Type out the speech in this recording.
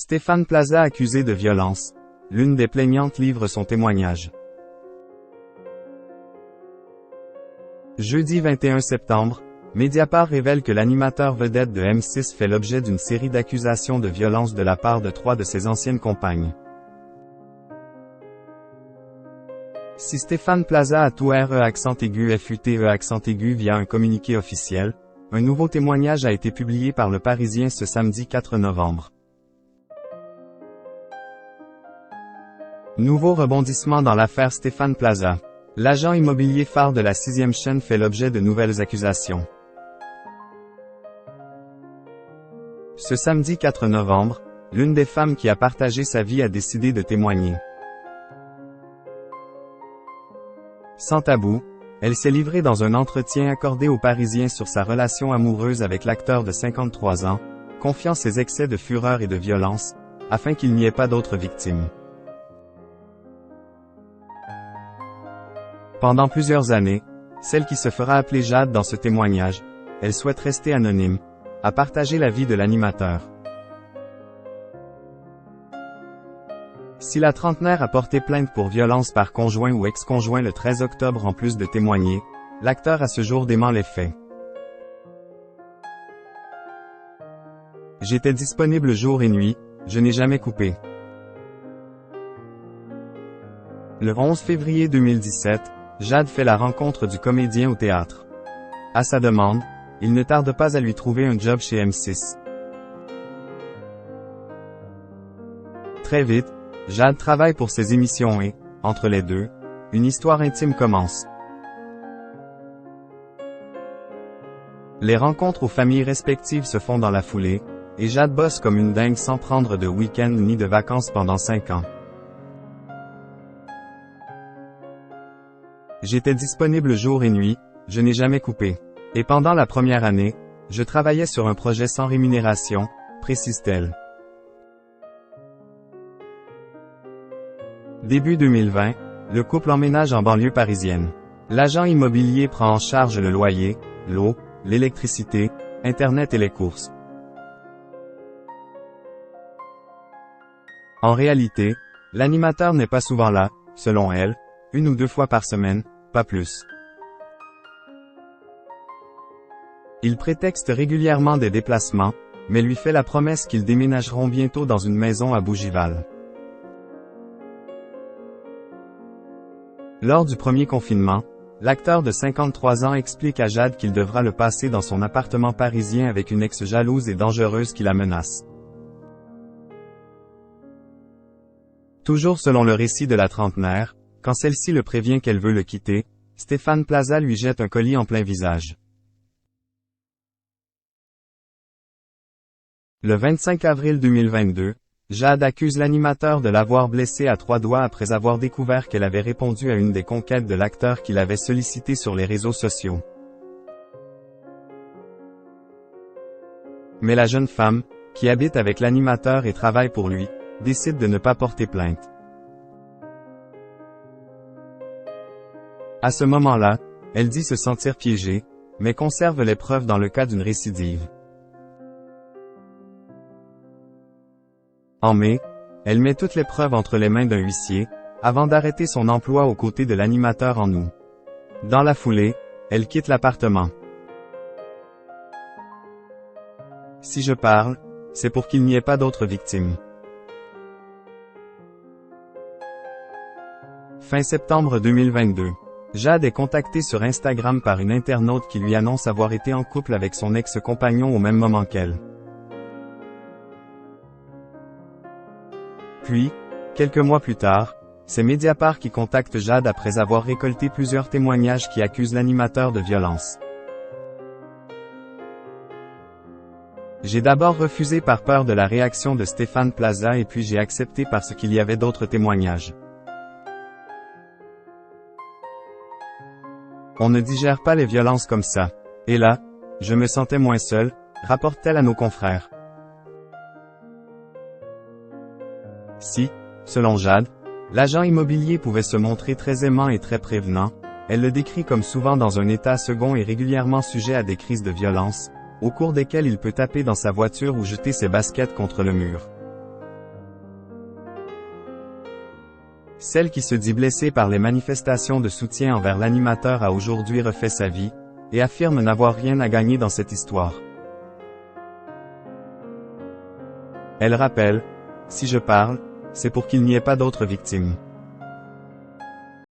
Stéphane Plaza accusé de violence. L'une des plaignantes livre son témoignage. Jeudi 21 septembre, Mediapart révèle que l'animateur vedette de M6 fait l'objet d'une série d'accusations de violence de la part de 3 de ses anciennes compagnes. Si Stéphane Plaza a tout FUTE via un communiqué officiel, un nouveau témoignage a été publié par Le Parisien ce samedi 4 novembre. Nouveau rebondissement dans l'affaire Stéphane Plaza. L'agent immobilier phare de la 6e chaîne fait l'objet de nouvelles accusations. Ce samedi 4 novembre, l'une des femmes qui a partagé sa vie a décidé de témoigner. Sans tabou, elle s'est livrée dans un entretien accordé aux Parisiens sur sa relation amoureuse avec l'acteur de 53 ans, confiant ses excès de fureur et de violence, afin qu'il n'y ait pas d'autres victimes. Pendant plusieurs années, celle qui se fera appeler Jade dans ce témoignage, elle souhaite rester anonyme, a partagé la vie de l'animateur. Si la trentenaire a porté plainte pour violence par conjoint ou ex-conjoint le 13 octobre en plus de témoigner, l'acteur à ce jour dément les faits. J'étais disponible jour et nuit, je n'ai jamais coupé. Le 11 février 2017, Jade fait la rencontre du comédien au théâtre. À sa demande, il ne tarde pas à lui trouver un job chez M6. Très vite, Jade travaille pour ses émissions et, entre les deux, une histoire intime commence. Les rencontres aux familles respectives se font dans la foulée, et Jade bosse comme une dingue sans prendre de week-end ni de vacances pendant 5 ans. J'étais disponible jour et nuit, je n'ai jamais coupé. Et pendant la première année, je travaillais sur un projet sans rémunération, précise-t-elle. Début 2020, le couple emménage en banlieue parisienne. L'agent immobilier prend en charge le loyer, l'eau, l'électricité, Internet et les courses. En réalité, l'animateur n'est pas souvent là, selon elle, 1 ou 2 fois par semaine, pas plus. Il prétexte régulièrement des déplacements, mais lui fait la promesse qu'ils déménageront bientôt dans une maison à Bougival. Lors du premier confinement, l'acteur de 53 ans explique à Jade qu'il devra le passer dans son appartement parisien avec une ex jalouse et dangereuse qui la menace. Toujours selon le récit de la trentenaire, quand celle-ci le prévient qu'elle veut le quitter, Stéphane Plaza lui jette un colis en plein visage. Le 25 avril 2022, Jade accuse l'animateur de l'avoir blessée à 3 doigts après avoir découvert qu'elle avait répondu à une des conquêtes de l'acteur qui l'avait sollicité sur les réseaux sociaux. Mais la jeune femme, qui habite avec l'animateur et travaille pour lui, décide de ne pas porter plainte. À ce moment-là, elle dit se sentir piégée, mais conserve les preuves dans le cas d'une récidive. En mai, elle met toutes les preuves entre les mains d'un huissier, avant d'arrêter son emploi aux côtés de l'animateur en août. Dans la foulée, elle quitte l'appartement. Si je parle, c'est pour qu'il n'y ait pas d'autres victimes. Fin septembre 2022. Jade est contactée sur Instagram par une internaute qui lui annonce avoir été en couple avec son ex-compagnon au même moment qu'elle. Puis, quelques mois plus tard, c'est Mediapart qui contacte Jade après avoir récolté plusieurs témoignages qui accusent l'animateur de violence. J'ai d'abord refusé par peur de la réaction de Stéphane Plaza et puis j'ai accepté parce qu'il y avait d'autres témoignages. On ne digère pas les violences comme ça. Et là, je me sentais moins seule, rapporte-t-elle à nos confrères. Si, selon Jade, l'agent immobilier pouvait se montrer très aimant et très prévenant, elle le décrit comme souvent dans un état second et régulièrement sujet à des crises de violence, au cours desquelles il peut taper dans sa voiture ou jeter ses baskets contre le mur. Celle qui se dit blessée par les manifestations de soutien envers l'animateur a aujourd'hui refait sa vie, et affirme n'avoir rien à gagner dans cette histoire. Elle rappelle, « Si je parle, c'est pour qu'il n'y ait pas d'autres victimes. »